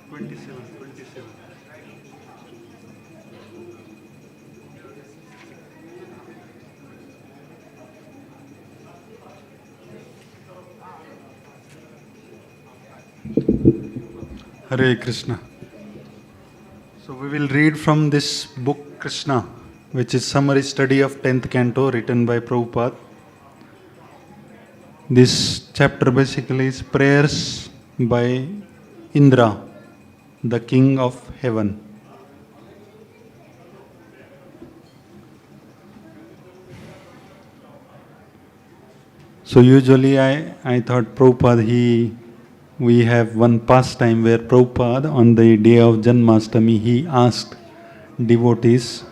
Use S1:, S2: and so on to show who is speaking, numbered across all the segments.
S1: 27, 27. Hare Krishna. So we will read from this book Krishna, which is summary study of 10th canto written by Prabhupada. This chapter basically is prayers by Indra, the king of heaven. So usually I thought Prabhupada, we have one pastime where Prabhupada on the day of Janmashtami, he asked devotees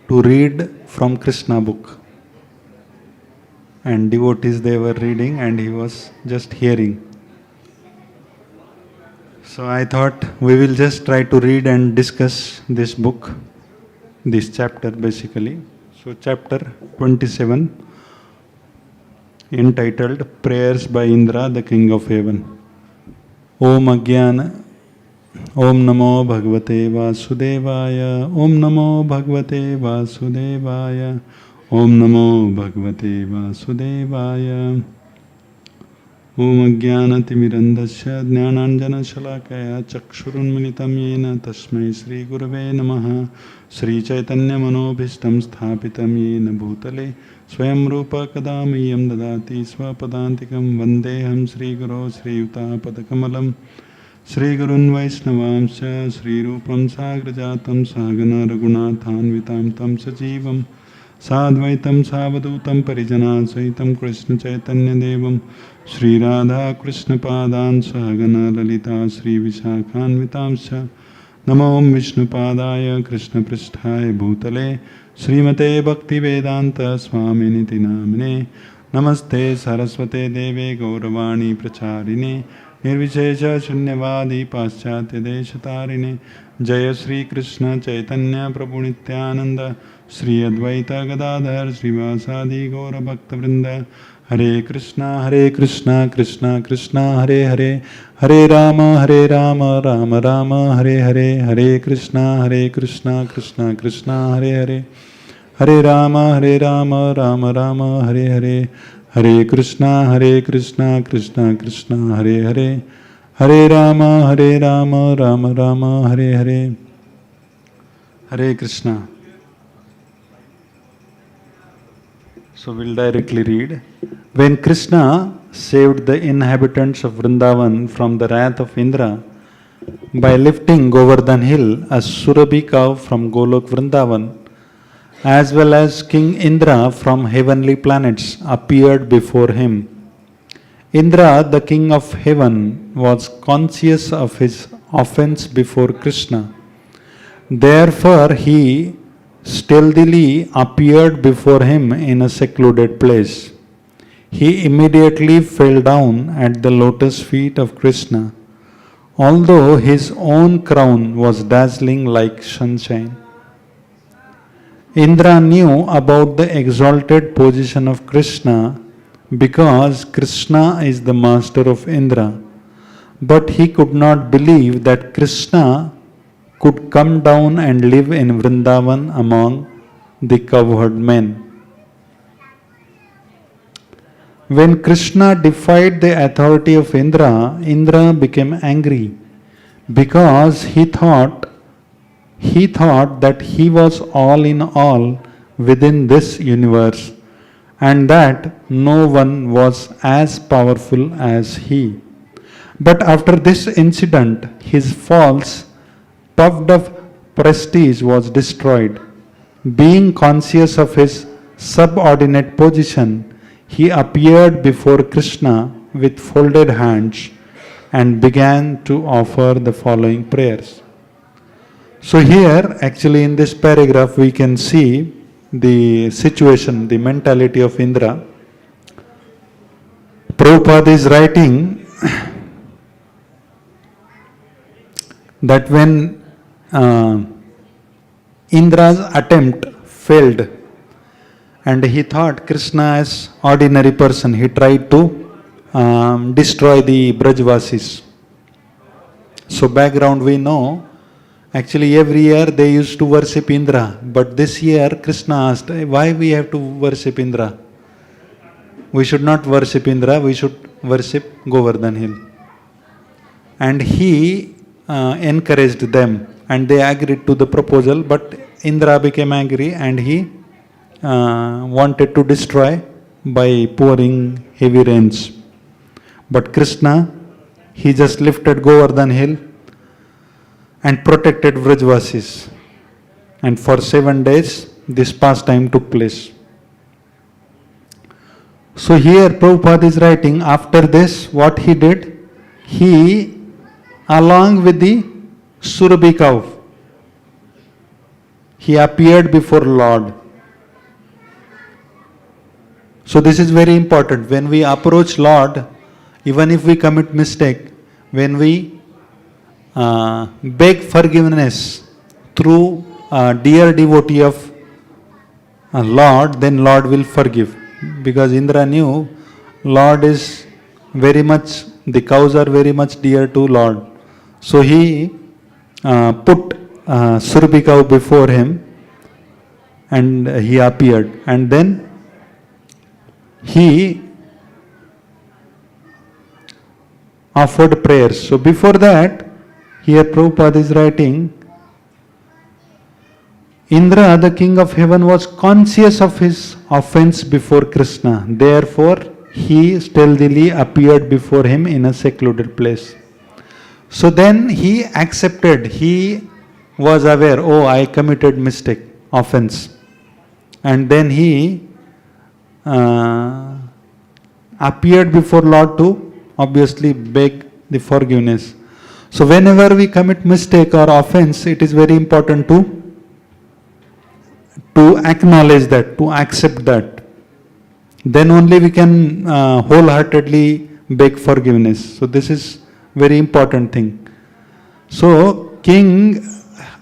S1: to read from Krishna book. And devotees, they were reading and he was just hearing. So I thought we will just try to read and discuss this book, this chapter basically. So chapter 27, entitled Prayers by Indra, the King of Heaven. Om Agyana, Om Namo Bhagavate Vasudevaya, Om Namo Bhagavate Vasudevaya, Om Namo Bhagavate Vasudevaya. Om Agyana Timirandasya Jnananjana Shalakaya Chakshurunmilitam Yena Tasmai Sri Gurave Namaha Sri Chaitanya Manobhishtam Sthapitam Yena Bhutale Swayam Rupa Kadamayam Dadati Swapadantikam Vandeham Sri Guru Sri Yuta Padakamalam Sri Gurun Vaishnavamsya Sri Rupam Sagrajatam Sahagana Raghunathanvitam Tam Sajivam Sadvaitam Savadutam Parijana Saitam Krishna Chaitanya Devam Sri Radha Krishna Padan Sahagana Lalita Sri Vishakhan Vitamsya Namo Vishnu Padaya Krishna Pristhaya Bhutale Srimate Bhakti Vedanta Swaminiti Namine Namaste Saraswate Deve Gauravani Pracharine Nirvishesha Shunyavadi Paschatya Deshatarine Jaya Sri Krishna Chaitanya Prabhu Nityananda Sri Advaita Gadadhar Srivasadi Gaura Bhakta Vrinda Hare Krishna, Krishna Krishna, Hare Hare, Hare Rama, Rama Rama, Hare Hare, Hare Krishna, Krishna Krishna, Hare Hare, Hare Rama, Rama Rama, Hare Hare, Hare Krishna, Krishna Krishna, Hare Hare, Hare Rama, Rama Rama, Hare Hare, Hare Krishna. So we'll directly read. When Krishna saved the inhabitants of Vrindavan from the wrath of Indra by lifting Govardhan hill, a Surabhi cow from Golok Vrindavan, as well as King Indra from heavenly planets appeared before him. Indra, the king of heaven, was conscious of his offense before Krishna. Therefore he stealthily appeared before him in a secluded place. He immediately fell down at the lotus feet of Krishna, although his own crown was dazzling like sunshine. Indra knew about the exalted position of Krishna because Krishna is the master of Indra, but he could not believe that Krishna could come down and live in Vrindavan among the cowherd men. When Krishna defied the authority of Indra, Indra became angry because he thought that he was all in all within this universe and that no one was as powerful as he. But after this incident, his false, puffed up prestige was destroyed. Being conscious of his subordinate position, he appeared before Krishna with folded hands and began to offer the following prayers. So here, actually in this paragraph, we can see the situation, the mentality of Indra. Prabhupada is writing that when Indra's attempt failed, and he thought Krishna as ordinary person, he tried to destroy the Brajvasis. So background we know, actually every year they used to worship Indra, but this year Krishna asked, why we have to worship Indra? We should not worship Indra, we should worship Govardhan hill. And he encouraged them and they agreed to the proposal, but Indra became angry and he wanted to destroy by pouring heavy rains. But Krishna, he just lifted Govardhan hill and protected Vrajvasis. And for 7 days, this pastime took place. So here Prabhupada is writing, after this, what he did? He, along with the Surabhi cow, he appeared before Lord. So this is very important. When we approach Lord, even if we commit mistake, when we beg forgiveness through a dear devotee of Lord, then Lord will forgive. Because Indra knew Lord is very much, the cows are very much dear to Lord. So he put Surabhi cow before him and he appeared. And then he offered prayers. So before that, here Prabhupada is writing, Indra, the king of heaven, was conscious of his offense before Krishna. Therefore, he stealthily appeared before him in a secluded place. So then he accepted, he was aware, oh, I committed mistake, offense. And then he appeared before Lord to obviously beg the forgiveness. So whenever we commit mistake or offense, it is very important to acknowledge that, to accept that. Then only we can wholeheartedly beg forgiveness. So this is very important thing. So king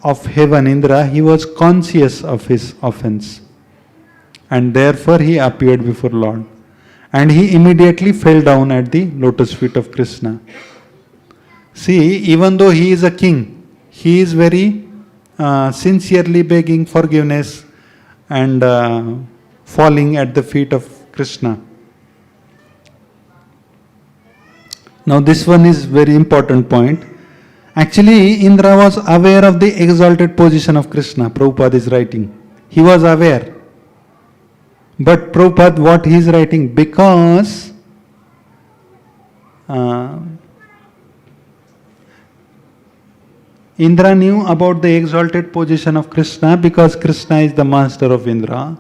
S1: of heaven, Indra, he was conscious of his offense. And therefore he appeared before Lord. And he immediately fell down at the lotus feet of Krishna. See, even though he is a king, he is very sincerely begging forgiveness and falling at the feet of Krishna. Now this one is very important point. Actually, Indra was aware of the exalted position of Krishna, Prabhupada is writing. He was aware. But Prabhupada, what he is writing, because Indra knew about the exalted position of Krishna because Krishna is the master of Indra.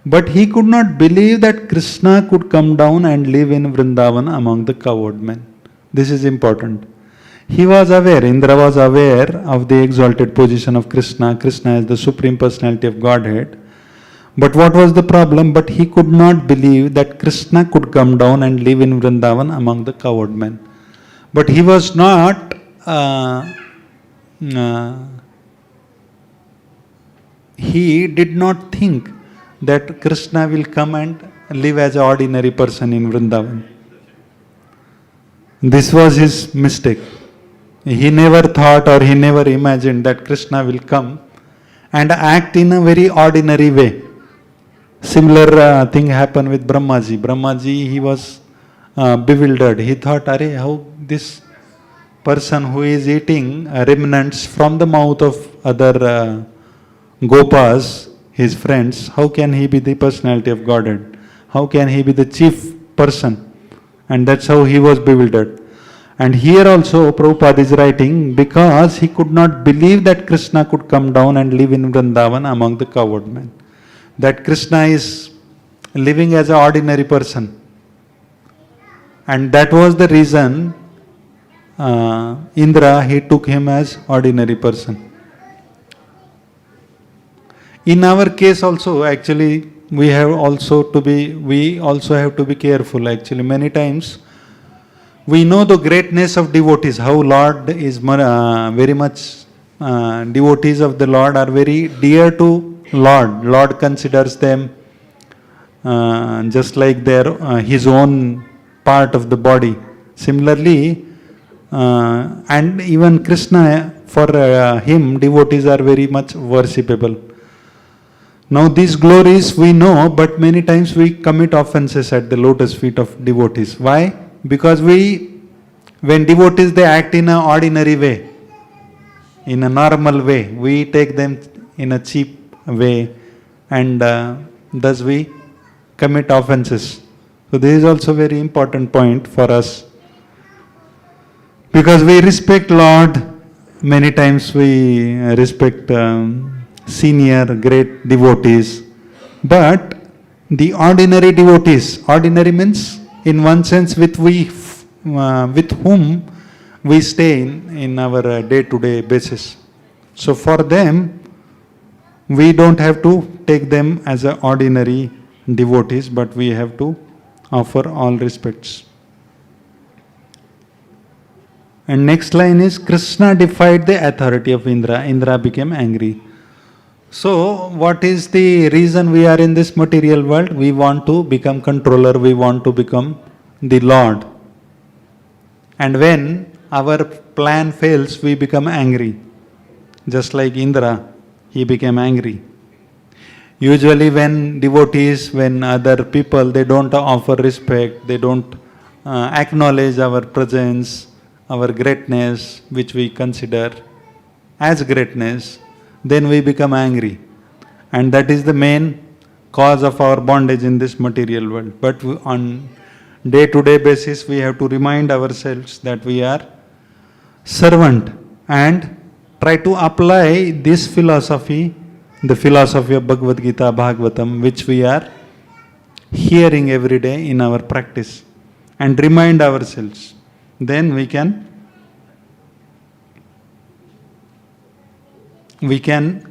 S1: But he could not believe that Krishna could come down and live in Vrindavan among the cowherd men. This is important. He was aware, Indra was aware of the exalted position of Krishna. Krishna is the Supreme Personality of Godhead. But what was the problem? But he could not believe that Krishna could come down and live in Vrindavan among the cowherd men. But he was not he did not think that Krishna will come and live as an ordinary person in Vrindavan. This was his mistake. He never thought or he never imagined that Krishna will come and act in a very ordinary way. Similar thing happened with Brahmaji. Brahmaji, he was bewildered. He thought, Arey, how this person who is eating remnants from the mouth of other Gopas, his friends, how can he be the personality of Godhead? How can he be the chief person? And that's how he was bewildered. And here also Prabhupada is writing, because he could not believe that Krishna could come down and live in Vrindavan among the cowherd men. That Krishna is living as an ordinary person. And that was the reason Indra, he took him as ordinary person. In our case also, actually, we also have to be careful. Actually, many times we know the greatness of devotees, how Lord is very much, devotees of the Lord are very dear to Lord. Lord considers them just like his own part of the body. Similarly, And even Krishna, for him, devotees are very much worshipable. Now these glories we know, but many times we commit offenses at the lotus feet of devotees. Why? Because when devotees, they act in an ordinary way, in a normal way, we take them in a cheap way, and thus we commit offenses. So this is also very important point for us. Because we respect Lord, many times we respect senior, great devotees. But the ordinary devotees, ordinary means in one sense with whom we stay in our day-to-day basis. So for them, we don't have to take them as a ordinary devotees, but we have to offer all respects. And next line is, Krishna defied the authority of Indra. Indra became angry. So, what is the reason we are in this material world? We want to become controller, we want to become the Lord. And when our plan fails, we become angry. Just like Indra, he became angry. Usually when devotees, when other people, they don't offer respect, they don't acknowledge our presence, our greatness, which we consider as greatness, then we become angry. And that is the main cause of our bondage in this material world. But on day-to-day basis, we have to remind ourselves that we are servant and try to apply this philosophy, the philosophy of Bhagavad Gita, Bhagavatam, which we are hearing every day in our practice, and remind ourselves. Then we can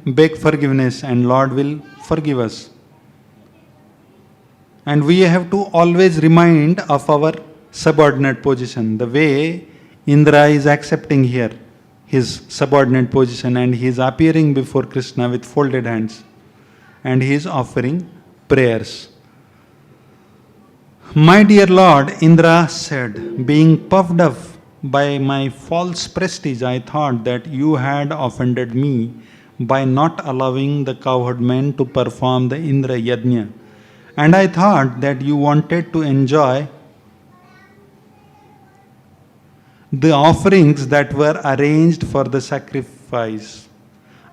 S1: beg forgiveness and Lord will forgive us. And we have to always remind of our subordinate position. The way Indra is accepting here his subordinate position, and he is appearing before Krishna with folded hands, and he is offering prayers. My dear Lord, Indra said, being puffed up by my false prestige, I thought that you had offended me by not allowing the cowherd men to perform the Indra Yajna. And I thought that you wanted to enjoy the offerings that were arranged for the sacrifice.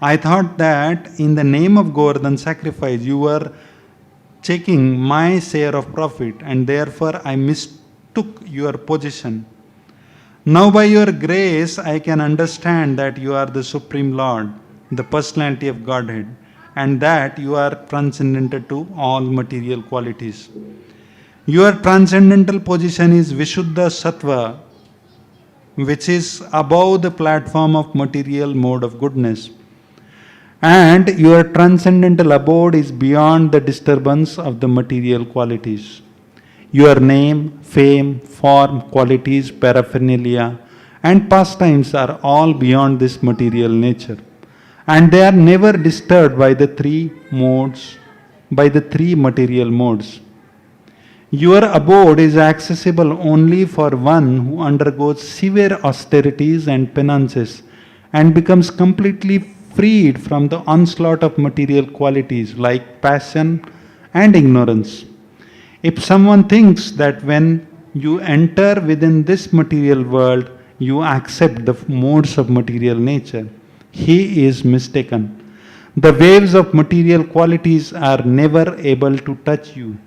S1: I thought that in the name of Govardhan sacrifice, you were taking my share of profit, and therefore I mistook your position. Now by your grace, I can understand that you are the Supreme Lord, the personality of Godhead, and that you are transcendental to all material qualities. Your transcendental position is Vishuddha Sattva, which is above the platform of material mode of goodness. And your transcendental abode is beyond the disturbance of the material qualities. Your name, fame, form, qualities, paraphernalia, and pastimes are all beyond this material nature. And they are never disturbed by the three material modes. Your abode is accessible only for one who undergoes severe austerities and penances and becomes completely freed from the onslaught of material qualities like passion and ignorance. If someone thinks that when you enter within this material world, you accept the modes of material nature, he is mistaken. The waves of material qualities are never able to touch you,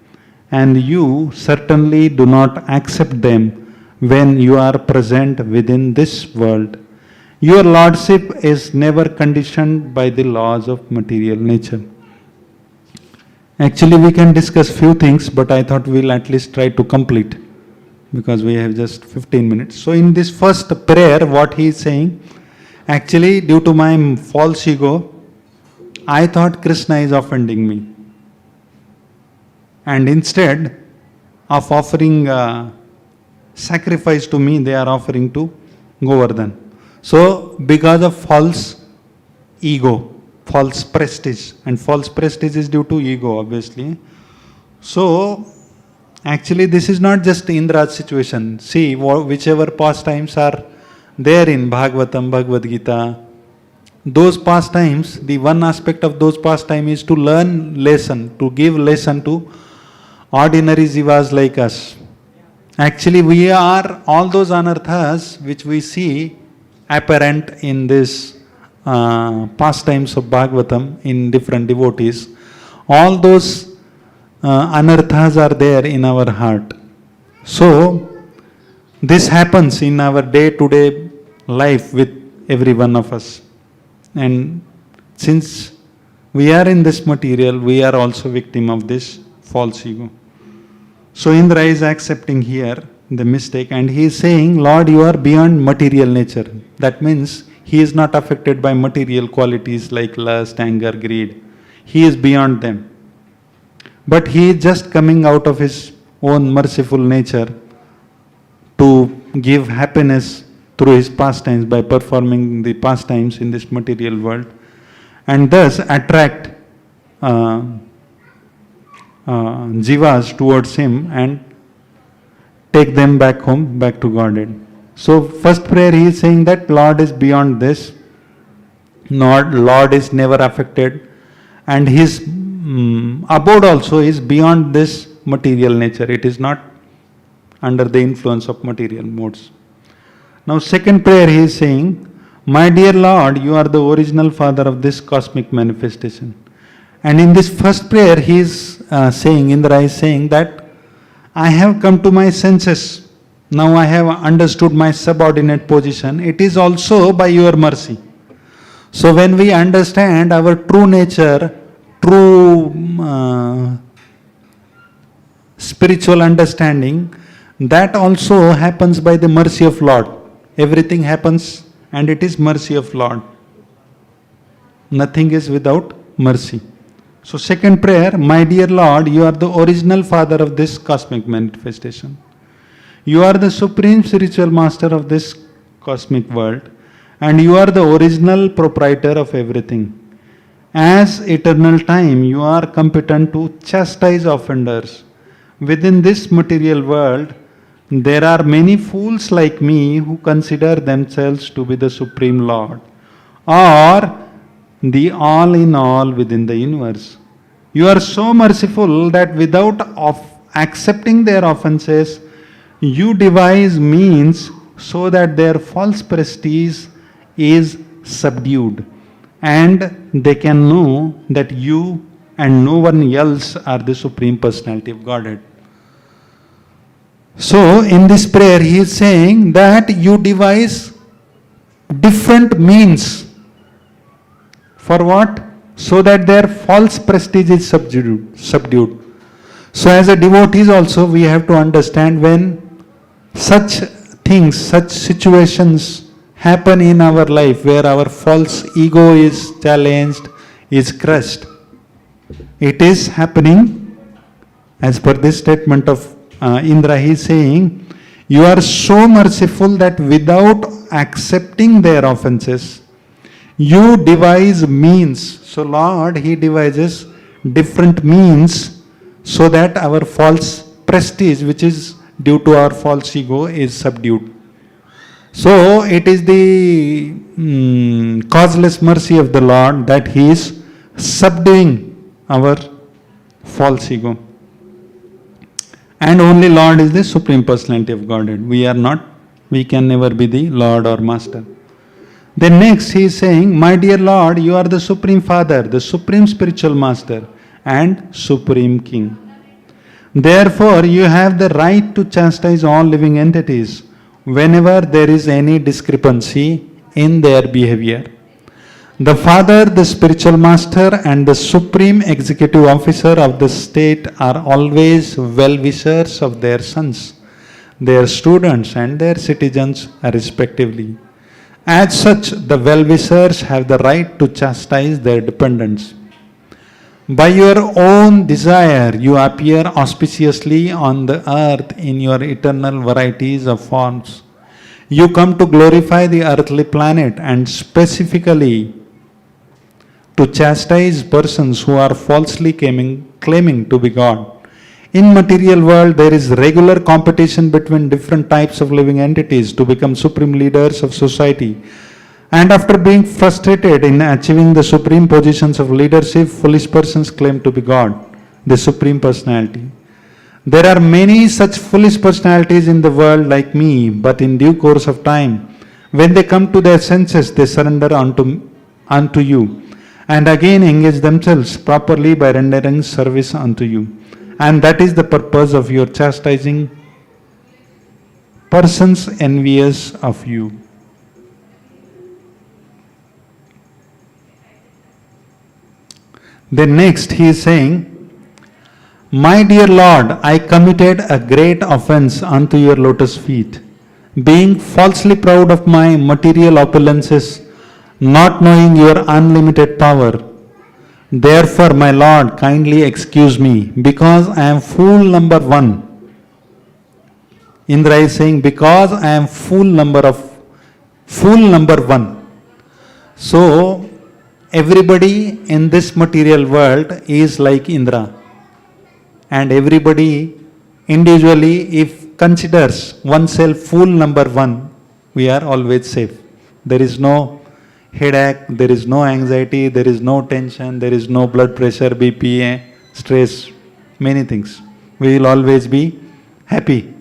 S1: and you certainly do not accept them when you are present within this world. Your lordship is never conditioned by the laws of material nature. Actually, we can discuss few things, but I thought we'll at least try to complete, because we have just 15 minutes. So in this first prayer, what he is saying, actually due to my false ego, I thought Krishna is offending me. And instead of offering sacrifice to me, they are offering to Govardhan. So, because of false ego, false prestige, and false prestige is due to ego, obviously. So, actually, this is not just Indra's situation. See, whichever pastimes are there in Bhagavatam, Bhagavad Gita. Those pastimes, the one aspect of those pastimes is to learn lesson, to give lesson to ordinary jivas like us. Actually, we are all those anarthas which we see apparent in this pastimes of Bhagavatam in different devotees. All those anarthas are there in our heart. So, this happens in our day-to-day life with every one of us. And since we are in this material, we are also victim of this false ego. So Indra is accepting here the mistake and he is saying, Lord, you are beyond material nature. That means he is not affected by material qualities like lust, anger, greed. He is beyond them. But he is just coming out of his own merciful nature to give happiness through his pastimes by performing the pastimes in this material world and thus attract jivas towards him and take them back home, back to Godhead. So first prayer he is saying that Lord is beyond this, Lord is never affected and his abode also is beyond this material nature. It is not under the influence of material modes. Now second prayer he is saying, my dear Lord, you are the original father of this cosmic manifestation. And in this first prayer he is saying, Indra is saying that I have come to my senses. Now I have understood my subordinate position. It is also by your mercy. So when we understand our true nature, true spiritual understanding, that also happens by the mercy of Lord. Everything happens and it is mercy of Lord. Nothing is without mercy. So second prayer, my dear Lord, you are the original father of this cosmic manifestation. You are the supreme spiritual master of this cosmic world and you are the original proprietor of everything. As eternal time, you are competent to chastise offenders. Within this material world, there are many fools like me who consider themselves to be the Supreme Lord or the all in all within the universe. You are so merciful that without accepting their offenses, you devise means so that their false prestige is subdued and they can know that you and no one else are the Supreme Personality of Godhead. So in this prayer he is saying that you devise different means. For what? So that their false prestige is subdued. So as a devotees also we have to understand when such things, such situations happen in our life where our false ego is challenged, is crushed. It is happening as per this statement of Indra, he is saying, you are so merciful that without accepting their offenses, you devise means. So Lord, he devises different means so that our false prestige, which is due to our false ego, is subdued. So it is the causeless mercy of the Lord that he is subduing our false ego. And only Lord is the Supreme Personality of Godhead. We can never be the Lord or Master. Then next he is saying, my dear Lord, you are the Supreme Father, the Supreme Spiritual Master and Supreme King. Therefore, you have the right to chastise all living entities whenever there is any discrepancy in their behavior. The Father, the Spiritual Master and the Supreme Executive Officer of the state are always well-wishers of their sons, their students and their citizens respectively. As such, the well-wishers have the right to chastise their dependents. By your own desire, you appear auspiciously on the earth in your eternal varieties of forms. You come to glorify the earthly planet and specifically to chastise persons who are falsely claiming to be God. In material world, there is regular competition between different types of living entities to become supreme leaders of society. And after being frustrated in achieving the supreme positions of leadership, foolish persons claim to be God, the supreme personality. There are many such foolish personalities in the world like me, but in due course of time, when they come to their senses, they surrender unto you, and again engage themselves properly by rendering service unto you. And that is the purpose of your chastising persons envious of you. Then next he is saying, My dear Lord, I committed a great offense unto your lotus feet, being falsely proud of my material opulences, not knowing your unlimited power. Therefore, my Lord, kindly excuse me, because I am fool number one. Indra is saying, because I am fool number one. So, everybody in this material world is like Indra. And everybody individually, if considers oneself fool number one, we are always safe. There is no headache, there is no anxiety, there is no tension, there is no blood pressure, BP, stress, many things. We will always be happy.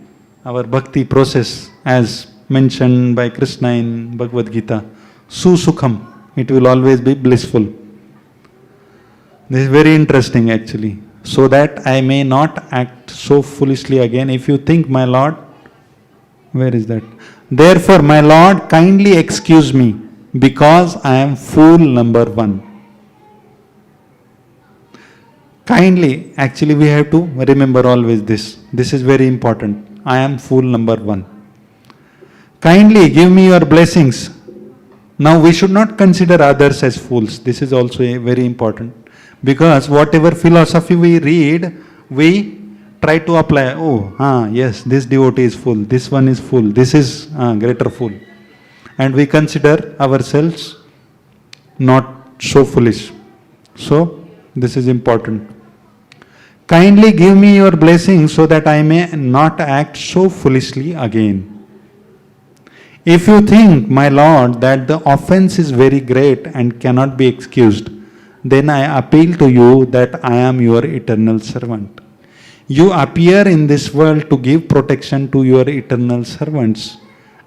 S1: Our bhakti process, as mentioned by Krishna in Bhagavad Gita, Susukham, it will always be blissful. This is very interesting actually. So that I may not act so foolishly again. If you think, my Lord, where is that? Therefore, my Lord, kindly excuse me, because I am fool number one. Kindly, actually we have to remember always this. This is very important. I am fool number one. Kindly give me your blessings. Now we should not consider others as fools. This is also very important. Because whatever philosophy we read, we try to apply. Yes, this devotee is fool. This one is fool. This is greater fool. And we consider ourselves not so foolish. So, this is important. Kindly give me your blessing so that I may not act so foolishly again. If you think, my Lord, that the offense is very great and cannot be excused, then I appeal to you that I am your eternal servant. You appear in this world to give protection to your eternal servants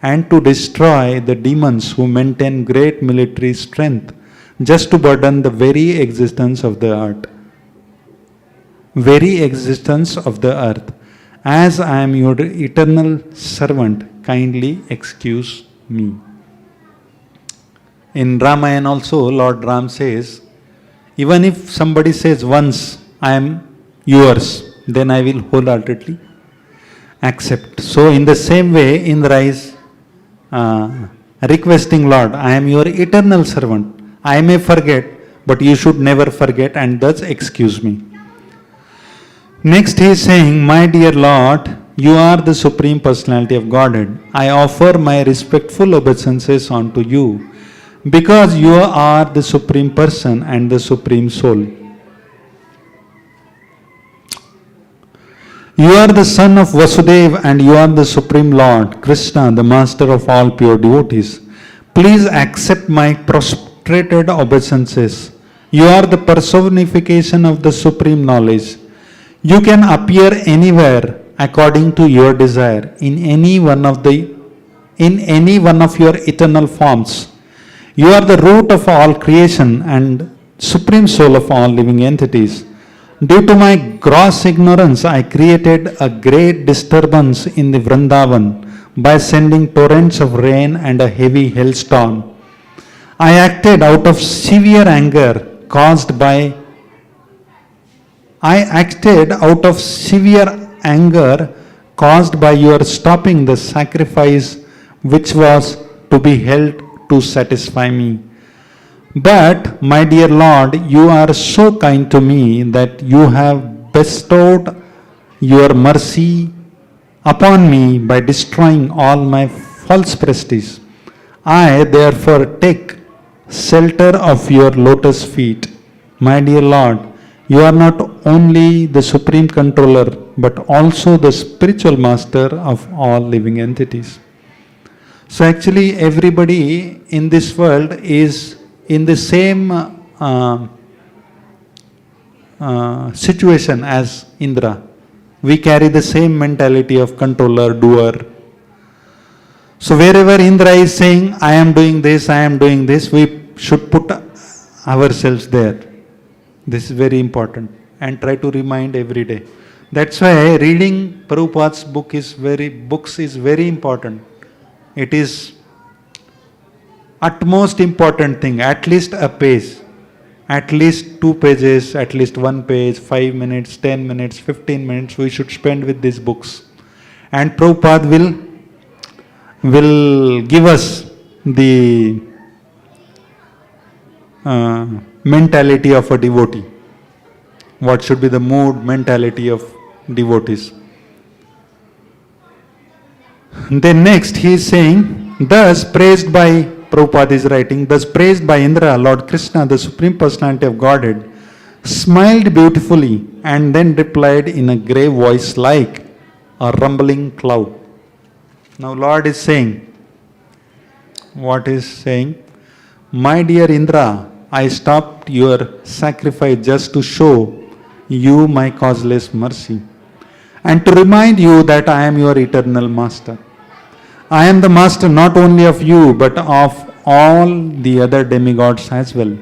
S1: and to destroy the demons who maintain great military strength just to burden the very existence of the earth. Very existence of the earth. As I am your eternal servant, kindly excuse me. In Ramayana also, Lord Ram says, even if somebody says once, I am yours, then I will wholeheartedly accept. So in the same way, Indra is requesting, Lord, I am your eternal servant. I may forget, but you should never forget, and thus excuse me. Next he is saying, my dear Lord, you are the Supreme Personality of Godhead. I offer my respectful obeisances unto you, because you are the Supreme Person and the Supreme Soul. You are the son of Vasudeva and you are the Supreme Lord, Krishna, the master of all pure devotees. Please accept my prostrated obeisances. You are the personification of the supreme knowledge. You can appear anywhere according to your desire, in any one of your eternal forms. You are the root of all creation and supreme soul of all living entities. Due to my gross ignorance, I created a great disturbance in the Vrindavan by sending torrents of rain and a heavy hailstorm. I acted out of severe anger caused by your stopping the sacrifice which was to be held to satisfy me. But, my dear Lord, you are so kind to me that you have bestowed your mercy upon me by destroying all my false prestige. I therefore take shelter of your lotus feet. My dear Lord, You are not only the supreme controller, but also the spiritual master of all living entities. So actually everybody in this world is in the same situation as Indra. We carry the same mentality of controller, doer. So wherever Indra is saying, I am doing this, we should put ourselves there. This is very important and try to remind every day. That's why reading Prabhupada's books is very important. It is utmost important thing, at least a page, at least 2 pages, at least 1 page, 5 minutes, 10 minutes, 15 minutes we should spend with these books. And Prabhupada will give us the mentality of a devotee. What should be the mood, mentality of devotees. Then next he is saying, thus praised by, Prabhupada is writing, thus praised by Indra, Lord Krishna, the Supreme Personality of Godhead, smiled beautifully and then replied in a grave voice like a rumbling cloud. Now Lord is saying, what is saying? My dear Indra, I stopped your sacrifice just to show you my causeless mercy and to remind you that I am your eternal master. I am the master not only of you but of all the other demigods as well.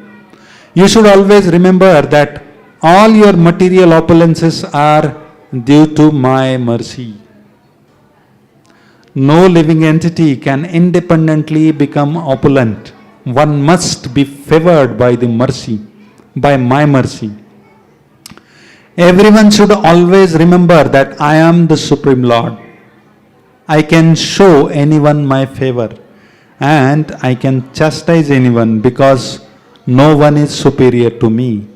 S1: You should always remember that all your material opulences are due to my mercy. No living entity can independently become opulent. One must be favored by my mercy. Everyone should always remember that I am the Supreme Lord. I can show anyone my favor and I can chastise anyone because no one is superior to me.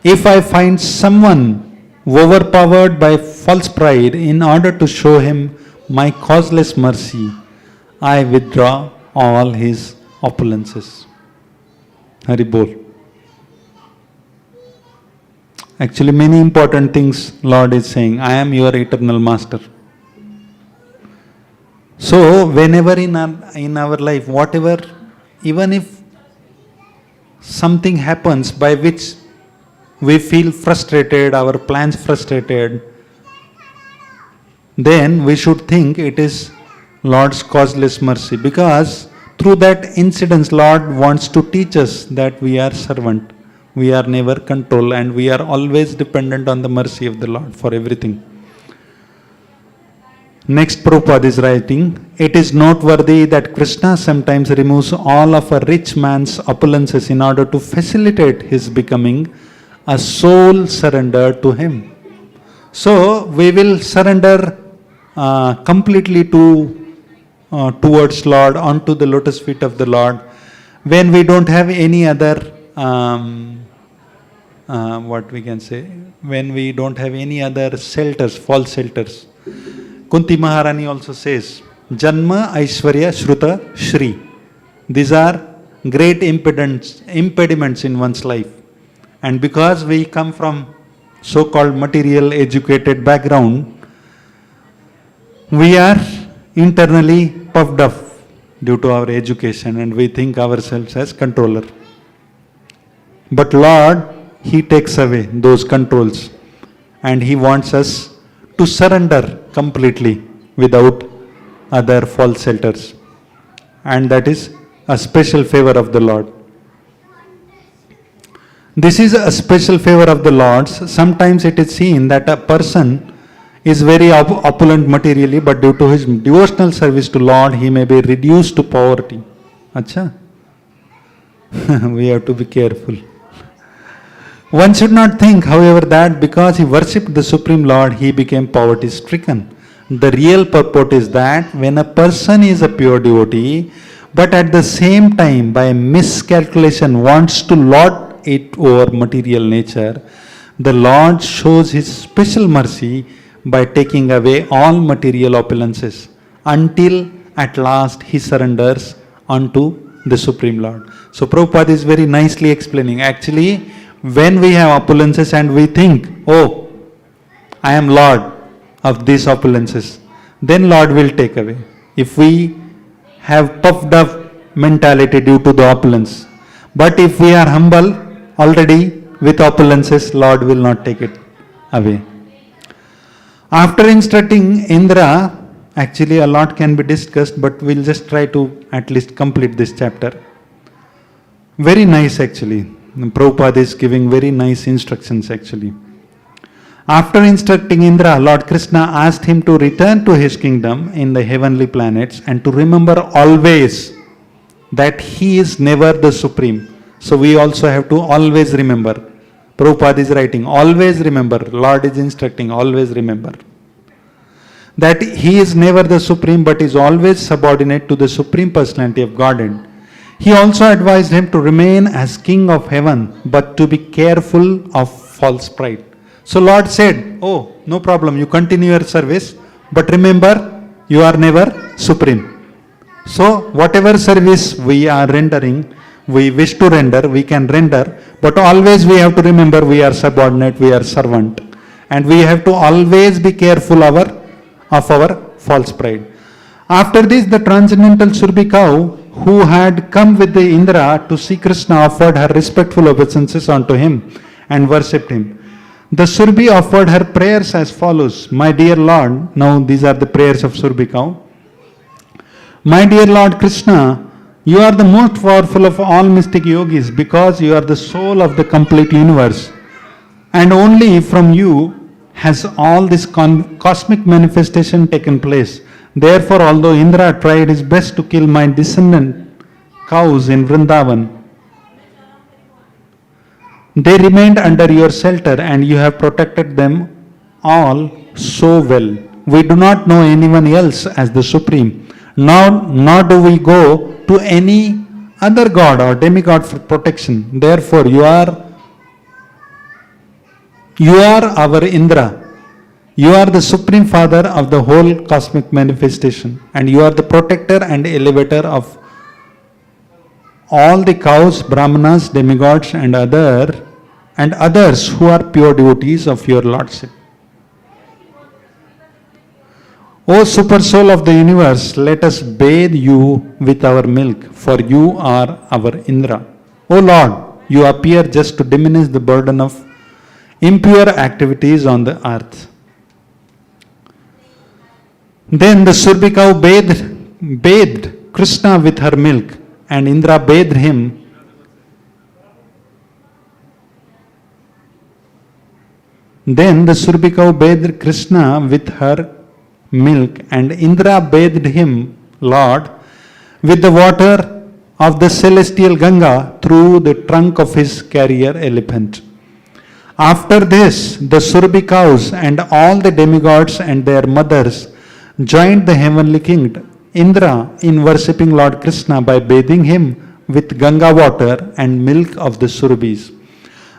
S1: If I find someone overpowered by false pride in order to show him my causeless mercy, I withdraw all his opulences. Hari Bol. Actually, many important things Lord is saying. I am your eternal master. So, whenever in our life, whatever, even if something happens by which we feel frustrated, our plans frustrated, then we should think it is Lord's causeless mercy, because through that incident Lord wants to teach us that we are servant, we are never control, and we are always dependent on the mercy of the Lord for everything. Next, Prabhupada is writing, it is noteworthy that Krishna sometimes removes all of a rich man's opulences in order to facilitate his becoming a soul surrender to him. So, we will surrender completely towards Lord, onto the lotus feet of the Lord, when we don't have any other, when we don't have any other shelters, false shelters. Kunti Maharani also says, Janma, Aishwarya, Shruta, Shri. These are great impediments in one's life. And because we come from so-called material educated background, we are internally puffed up due to our education and we think ourselves as controller. But Lord, He takes away those controls and He wants us to surrender completely without other false shelters. And that is a special favor of the Lord. This is a special favor of the Lord's. Sometimes it is seen that a person is very opulent materially, but due to his devotional service to Lord, he may be reduced to poverty. Acha? We have to be careful. One should not think, however, that because he worshipped the Supreme Lord, he became poverty-stricken. The real purport is that when a person is a pure devotee, but at the same time, by miscalculation, wants to lord it over material nature, the Lord shows His special mercy by taking away all material opulences until at last he surrenders unto the Supreme Lord. So Prabhupada is very nicely explaining. Actually, When we have opulences and we think, oh, I am Lord of these opulences, then Lord will take away. If we have puffed up mentality due to the opulence, but if we are humble already with opulences, Lord will not take it away. After instructing Indra, actually a lot can be discussed, but we'll just try to at least complete this chapter. Very nice actually. Prabhupada is giving very nice instructions actually. After instructing Indra, Lord Krishna asked him to return to his kingdom in the heavenly planets and to remember always that he is never the supreme. So we also have to always remember. Prabhupada is writing, always remember. Lord is instructing, always remember. That he is never the supreme but is always subordinate to the supreme personality of Godhead. He also advised him to remain as king of heaven but to be careful of false pride. So Lord said, oh, no problem, you continue your service, but remember, you are never supreme. So whatever service we are rendering, we wish to render, we can render, but always we have to remember we are subordinate, we are servant. And we have to always be careful of our false pride. After this, the transcendental Surbi cow, who had come with the Indra to see Krishna, offered her respectful obeisances unto him and worshipped him. The Surbi offered her prayers as follows. My dear Lord, now these are the prayers of Surbi cow. My dear Lord Krishna, you are the most powerful of all mystic yogis because you are the soul of the complete universe. And only from you has all this cosmic manifestation taken place. Therefore, although Indra tried his best to kill my descendant cows in Vrindavan, they remained under your shelter and you have protected them all so well. We do not know anyone else as the Supreme, nor do we go to any other god or demigod for protection. Therefore, you are our Indra. You are the Supreme Father of the whole cosmic manifestation, and you are the protector and elevator of all the cows, brahmanas, demigods, and others who are pure devotees of your Lordship. O Super Soul of the universe, let us bathe you with our milk, for you are our Indra. O Lord, you appear just to diminish the burden of impure activities on the earth. Then the Surbi cow bathed Krishna with her milk, and Indra bathed him. Then the Surbi cow bathed Krishna with her milk, and Indra bathed him, Lord, with the water of the celestial Ganga through the trunk of his carrier elephant. After this, the Surbi cows and all the demigods and their mothers joined the heavenly king Indra in worshipping Lord Krishna by bathing him with Ganga water and milk of the Surbis.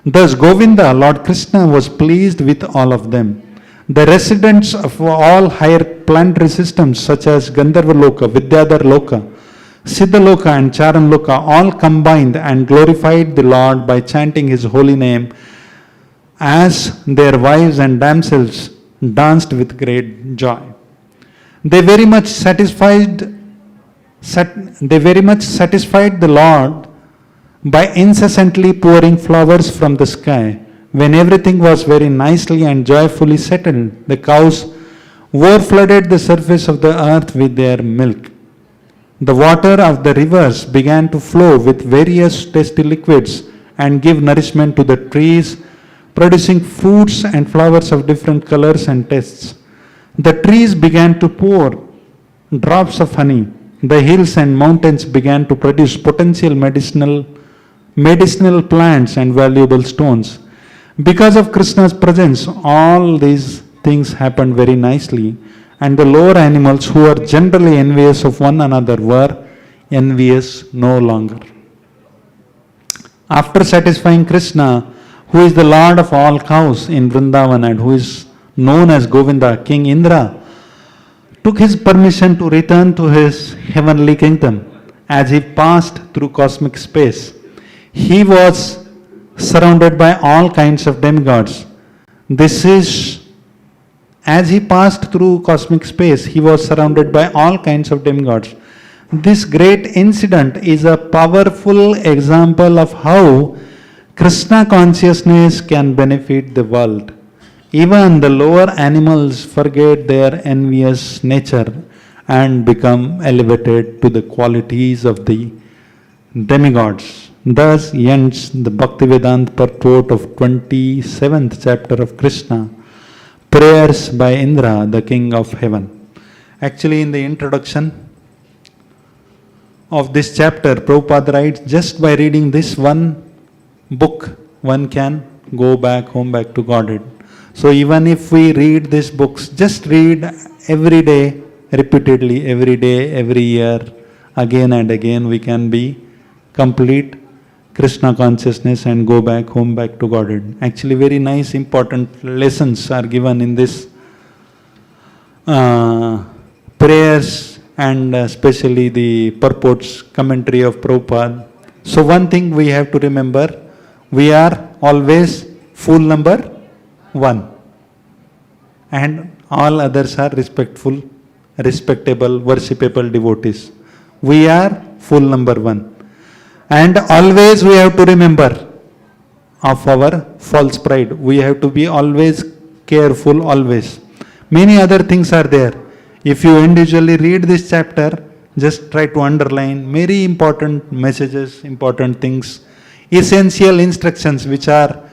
S1: Thus Govinda, Lord Krishna, was pleased with all of them. The residents of all higher planetary systems such as Gandharva Loka, Vidyadhar Loka, Siddha Loka and Charan Loka all combined and glorified the Lord by chanting his holy name as their wives and damsels danced with great joy. They very much satisfied the Lord by incessantly pouring flowers from the sky. When everything was very nicely and joyfully settled, the cows overflooded the surface of the earth with their milk. The water of the rivers began to flow with various tasty liquids and give nourishment to the trees, producing fruits and flowers of different colors and tastes. The trees began to pour drops of honey. The hills and mountains began to produce potential medicinal plants and valuable stones. Because of Krishna's presence, all these things happened very nicely, and the lower animals who were generally envious of one another were envious no longer. After satisfying Krishna, who is the Lord of all cows in Vrindavan and who is known as Govinda, King Indra took his permission to return to his heavenly kingdom. As he passed through cosmic space, he was surrounded by all kinds of demigods. This is, as he passed through cosmic space, he was surrounded by all kinds of demigods. This great incident is a powerful example of how Krishna consciousness can benefit the world. Even the lower animals forget their envious nature and become elevated to the qualities of the demigods. Thus ends the Bhaktivedanta purport of 27th chapter of Krishna, Prayers by Indra, the King of Heaven. Actually, in the introduction of this chapter, Prabhupada writes, just by reading this one book, one can go back home, back to Godhead. So even if we read these books, just read every day, repeatedly, every day, every year, again and again, we can be complete Krishna consciousness and go back home, back to Godhead. Actually, very nice, important lessons are given in this prayers and especially the purports, commentary of Prabhupada. So one thing we have to remember, we are always fool number one. And all others are respectful, respectable, worshipable devotees. We are fool number one. And always we have to remember of our false pride. We have to be always careful, always. Many other things are there. If you individually read this chapter, just try to underline very important messages, important things, essential instructions which are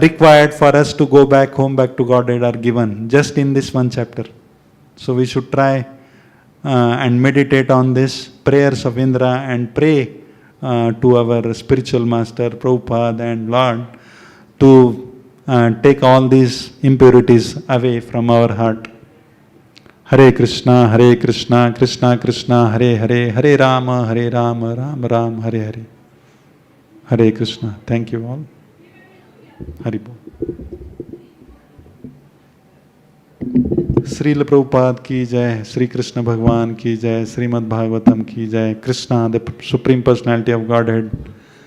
S1: required for us to go back home, back to Godhead are given just in this one chapter. So we should try and meditate on this prayers of Indra and pray to our spiritual master Prabhupada and Lord to take all these impurities away from our heart. Hare Krishna, Krishna Krishna, Hare Hare, Hare Rama, Rama Rama, Hare Hare. Hare Krishna. Thank you all. Haribol. Srila Prabhupada ki jai, Sri Krishna Bhagwan ki jai, Srimad Bhagavatam ki jai, Krishna, the Supreme Personality of Godhead,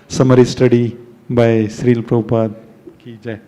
S1: summary study by Srila Prabhupada ki jai.